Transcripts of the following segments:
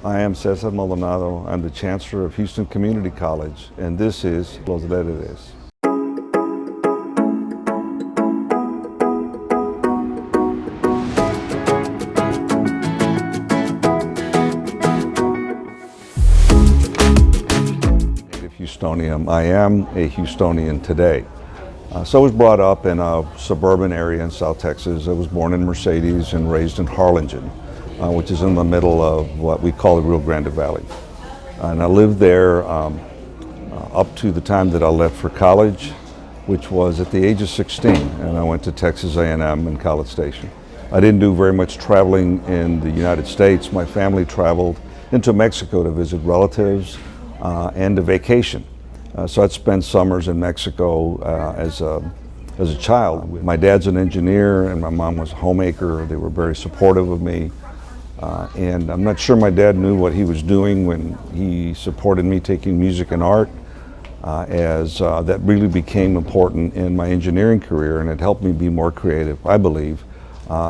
I am Cesar Maldonado. I'm the Chancellor of Houston Community College, and this is Los Lideres. Native Houstonian. I am a Houstonian today. So I was brought up in a suburban area in South Texas. I was born in Mercedes and raised in Harlingen, which is in the middle of what we call the Rio Grande Valley. And I lived there up to the time that I left for college, which was at the age of 16, and I went to Texas A&M in College Station. I didn't do very much traveling in the United States. My family traveled into Mexico to visit relatives and to vacation. So I'd spend summers in Mexico as a child. My dad's an engineer and my mom was a homemaker. They were very supportive of me. And I'm not sure my dad knew what he was doing when he supported me taking music and art, as that really became important in my engineering career, and it helped me be more creative, I believe,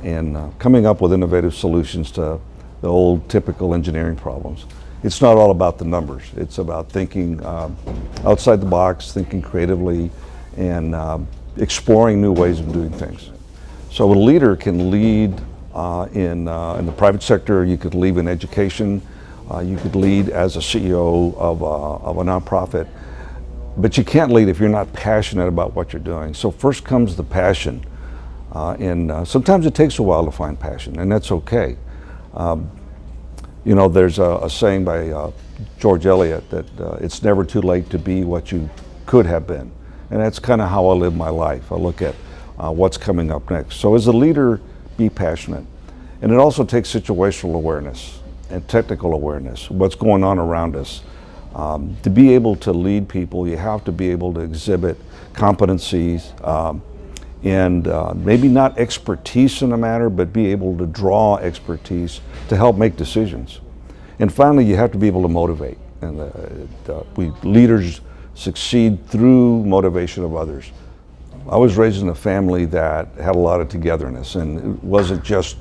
in coming up with innovative solutions to the old typical engineering problems. It's not all about the numbers. It's about thinking outside the box, thinking creatively, and exploring new ways of doing things. So a leader can lead in the private sector. You could lead in education. You could lead as a CEO of a nonprofit. But you can't lead if you're not passionate about what you're doing. So first comes the passion. And sometimes it takes a while to find passion, and that's okay. You know, there's a saying by George Eliot that it's never too late to be what you could have been. And that's kind of how I live my life. I look at what's coming up next. So as a leader, be passionate. And it also takes situational awareness and technical awareness, what's going on around us. To be able to lead people, you have to be able to exhibit competencies, and maybe not expertise in a matter, but be able to draw expertise to help make decisions. And finally, you have to be able to motivate. And leaders succeed through motivation of others. I was raised in a family that had a lot of togetherness, and it wasn't just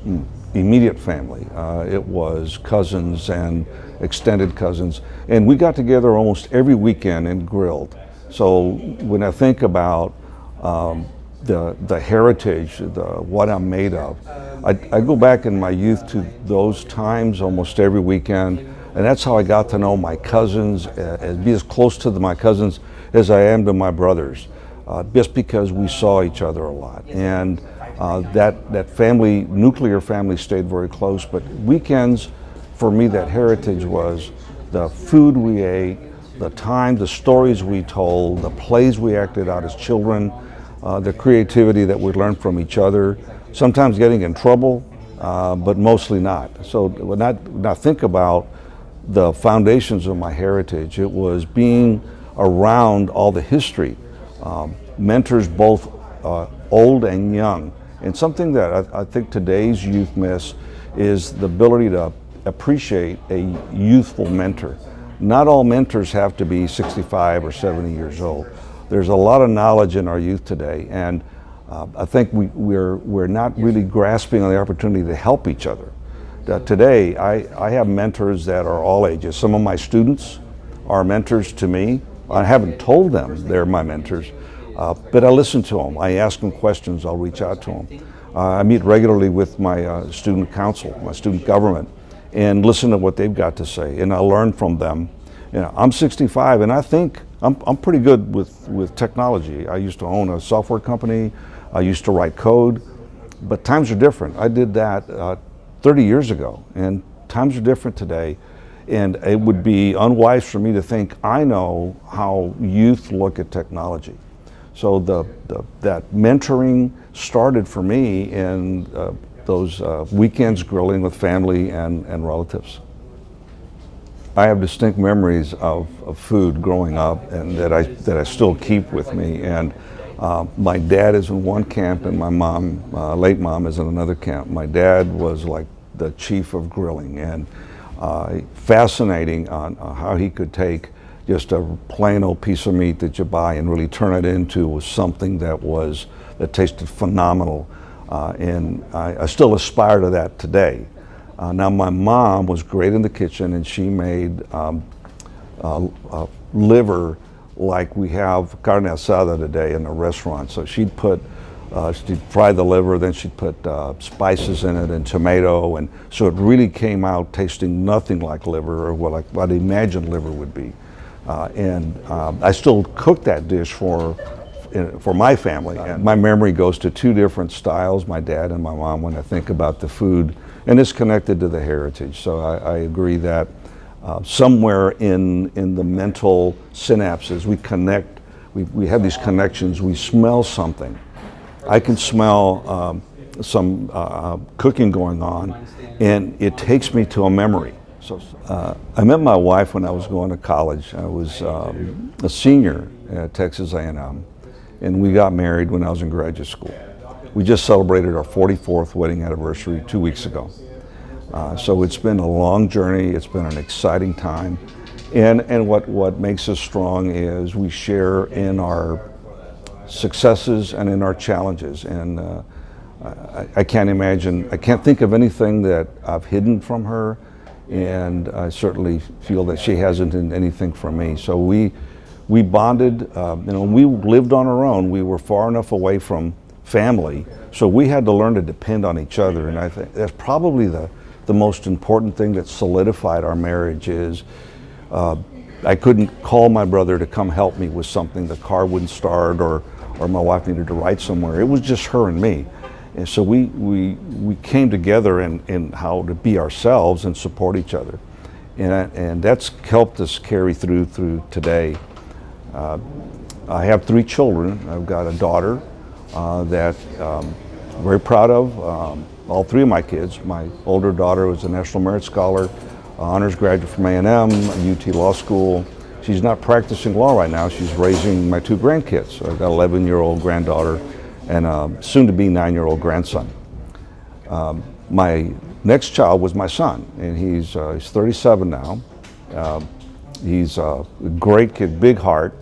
immediate family. It was cousins and extended cousins. And we got together almost every weekend and grilled. So when I think about the heritage, what I'm made of. I go back in my youth to those times almost every weekend, and that's how I got to know my cousins, be as close to my cousins as I am to my brothers, just because we saw each other a lot. And that family, nuclear family, stayed very close, but weekends, for me, that heritage was the food we ate, the time, the stories we told, the plays we acted out as children, the creativity that we learned from each other, sometimes getting in trouble, but mostly not. So when I think about the foundations of my heritage, it was being around all the history, mentors both old and young. And something that I think today's youth miss is the ability to appreciate a youthful mentor. Not all mentors have to be 65 or 70 years old. There's a lot of knowledge in our youth today, and I think we're not really grasping on the opportunity to help each other. Today, I have mentors that are all ages. Some of my students are mentors to me. I haven't told them they're my mentors, but I listen to them. I ask them questions. I'll reach out to them. I meet regularly with my student council, my student government, and listen to what they've got to say, and I learn from them. You know, I'm 65, and I think I'm pretty good with technology. I used to own a software company. I used to write code, but times are different. I did that 30 years ago, and times are different today. And it would be unwise for me to think I know how youth look at technology. So that mentoring started for me in those weekends grilling with family and relatives. I have distinct memories of food growing up, and that I still keep with me. And my dad is in one camp, and my mom, late mom, is in another camp. My dad was like the chief of grilling, and fascinating on how he could take just a plain old piece of meat that you buy and really turn it into something that tasted phenomenal. And I still aspire to that today. Now my mom was great in the kitchen, and she made liver like we have carne asada today in a restaurant. So she'd fry the liver, then she'd put spices in it and tomato, and so it really came out tasting nothing like liver, or what I'd imagine liver would be. I still cook that dish for my family. And my memory goes to two different styles, my dad and my mom, when I think about the food, and it's connected to the heritage. So I agree that somewhere in the mental synapses we connect, we have these connections. We smell something. I can smell some cooking going on, and it takes me to a memory. So I met my wife when I was going to college. I was a senior at Texas A&M, and we got married when I was in graduate school. We just celebrated our 44th wedding anniversary 2 weeks ago. So it's been a long journey. It's been an exciting time. And what makes us strong is we share in our successes and in our challenges. And I can't think of anything that I've hidden from her, and I certainly feel that she hasn't hidden anything from me. So we bonded, we lived on our own. We were far enough away from family, so we had to learn to depend on each other. And I think that's probably the most important thing that solidified our marriage is I couldn't call my brother to come help me with something. The car wouldn't start, or my wife needed to write somewhere. It was just her and me. And so we came together in how to be ourselves and support each other. And that's helped us carry through today. I have 3 children. I've got a daughter that I'm very proud of. All 3 of my kids. My older daughter was a National Merit Scholar, honors graduate from A&M, UT Law School. She's not practicing law right now. She's raising my 2 grandkids. I've got an 11-year-old granddaughter and a soon-to-be 9-year-old grandson. My next child was my son, and he's 37 now. He's a great kid, big heart,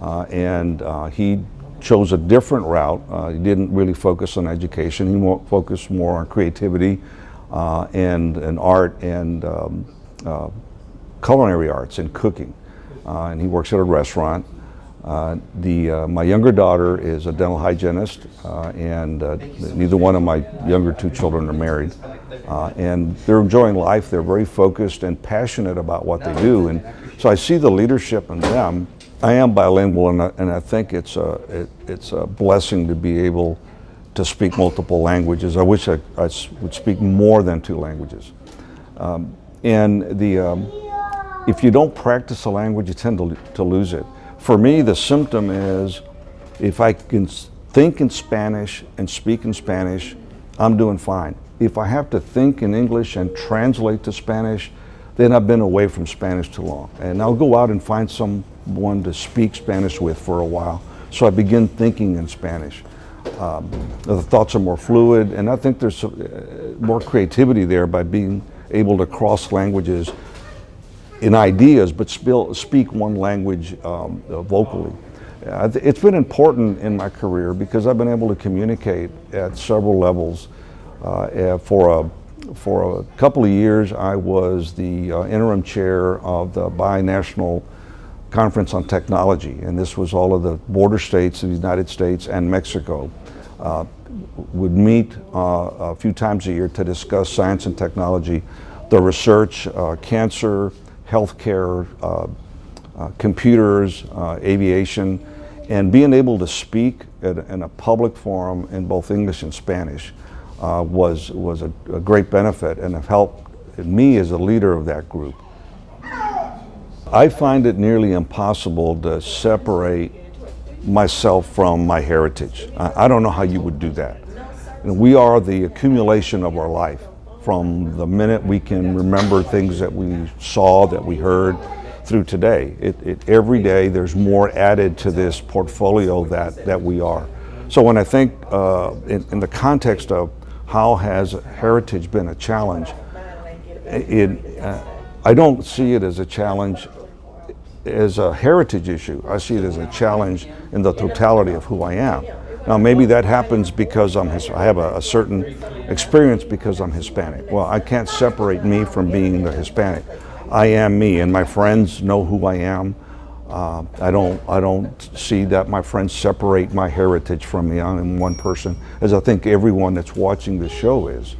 and he chose a different route. He didn't really focus on education. He focused more on creativity and art and culinary arts and cooking. And he works at a restaurant. My younger daughter is a dental hygienist, and neither one of my younger 2 children are married. And they're enjoying life. They're very focused and passionate about what they do. And so I see the leadership in them. I am bilingual, and I think it's a blessing to be able to speak multiple languages. I wish I would speak more than 2 languages. If you don't practice a language, you tend to lose it. For me, the symptom is if I can think in Spanish and speak in Spanish, I'm doing fine. If I have to think in English and translate to Spanish, then I've been away from Spanish too long. And I'll go out and find someone to speak Spanish with for a while. So I begin thinking in Spanish. The thoughts are more fluid, and I think there's more creativity there by being able to cross languages in ideas, but still speak one language vocally. It's been important in my career because I've been able to communicate at several levels. For a couple of years, I was the interim chair of the Binational Conference on Technology, and this was all of the border states of the United States and Mexico would meet a few times a year to discuss science and technology, the research, cancer, healthcare, computers, aviation, and being able to speak in a public forum in both English and Spanish was a great benefit, and have helped me as a leader of that group. I find it nearly impossible to separate myself from my heritage. I don't know how you would do that. And we are the accumulation of our life. From the minute we can remember things that we saw, that we heard, through today. Every day there's more added to this portfolio that we are. So when I think in the context of how has heritage been a challenge, I don't see it as a challenge as a heritage issue. I see it as a challenge in the totality of who I am. Now maybe that happens because I have a certain experience because I'm Hispanic. Well, I can't separate me from being the Hispanic. I am me, and my friends know who I am. I don't see that my friends separate my heritage from me. I'm one person, as I think everyone that's watching this show is.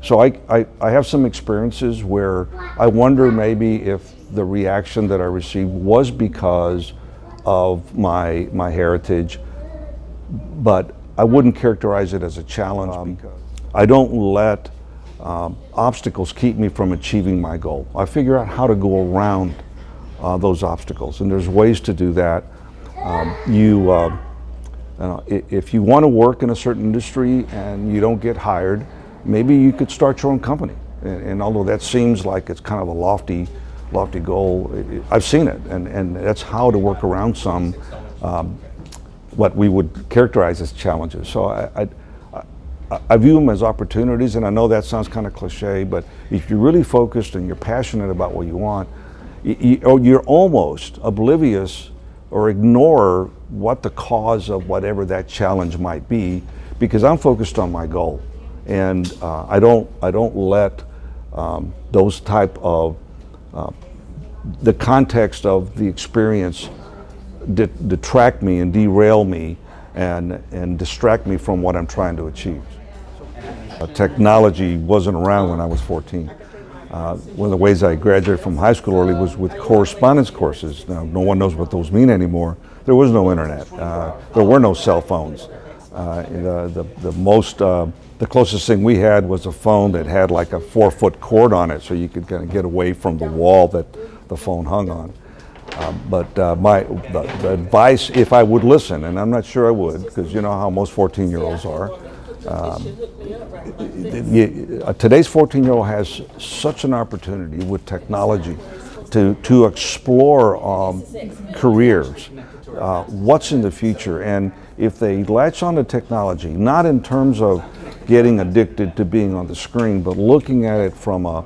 So I have some experiences where I wonder maybe if the reaction that I received was because of my heritage, but I wouldn't characterize it as a challenge because I don't let obstacles keep me from achieving my goal. I figure out how to go around those obstacles, and there's ways to do that. If you want to work in a certain industry and you don't get hired, maybe you could start your own company. And although that seems like it's kind of a lofty goal, I've seen it, and that's how to work around some what we would characterize as challenges. So I view them as opportunities, and I know that sounds kind of cliche, but if you're really focused and you're passionate about what you want, you're almost oblivious or ignore what the cause of whatever that challenge might be, because I'm focused on my goal, and I don't let those type of the context of the experience detract me and derail me and distract me from what I'm trying to achieve. Technology wasn't around when I was 14. One of the ways I graduated from high school early was with correspondence courses. Now, no one knows what those mean anymore. There was no internet. There were no cell phones. The closest thing we had was a phone that had like a 4-foot cord on it, so you could kind of get away from the wall that the phone hung on. But the advice, if I would listen, and I'm not sure I would, because you know how most 14-year-olds are. Today's 14-year-old has such an opportunity with technology to explore careers, what's in the future, and if they latch on to technology, not in terms of getting addicted to being on the screen, but looking at it from a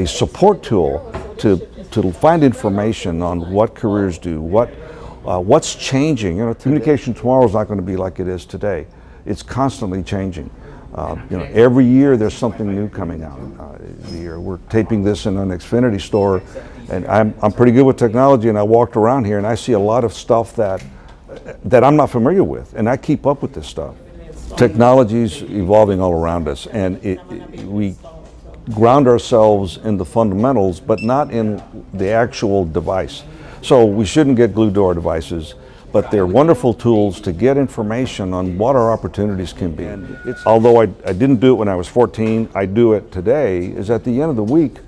support tool to find information on what careers do, what's changing. You know, communication tomorrow is not going to be like it is today. It's constantly changing. Every year there's something new coming out. We're taping this in an Xfinity store, and I'm pretty good with technology, and I walked around here and I see a lot of stuff that I'm not familiar with, and I keep up with this stuff. Technology's evolving all around us, and we ground ourselves in the fundamentals, but not in the actual device. So we shouldn't get glued to our devices, but they're wonderful tools to get information on what our opportunities can be. Although I didn't do it when I was 14, I do it today, is at the end of the week,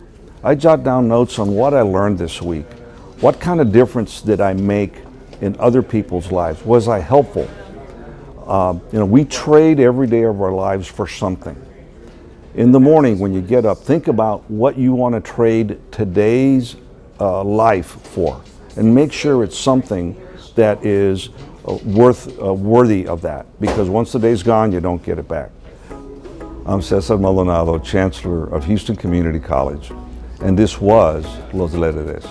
I jot down notes on what I learned this week. What kind of difference did I make in other people's lives? Was I helpful? We trade every day of our lives for something. In the morning when you get up, think about what you want to trade today's life for, and make sure it's something that is worthy of that, because once the day's gone, you don't get it back. I'm Cesar Maldonado, Chancellor of Houston Community College, and this was Los Lideres.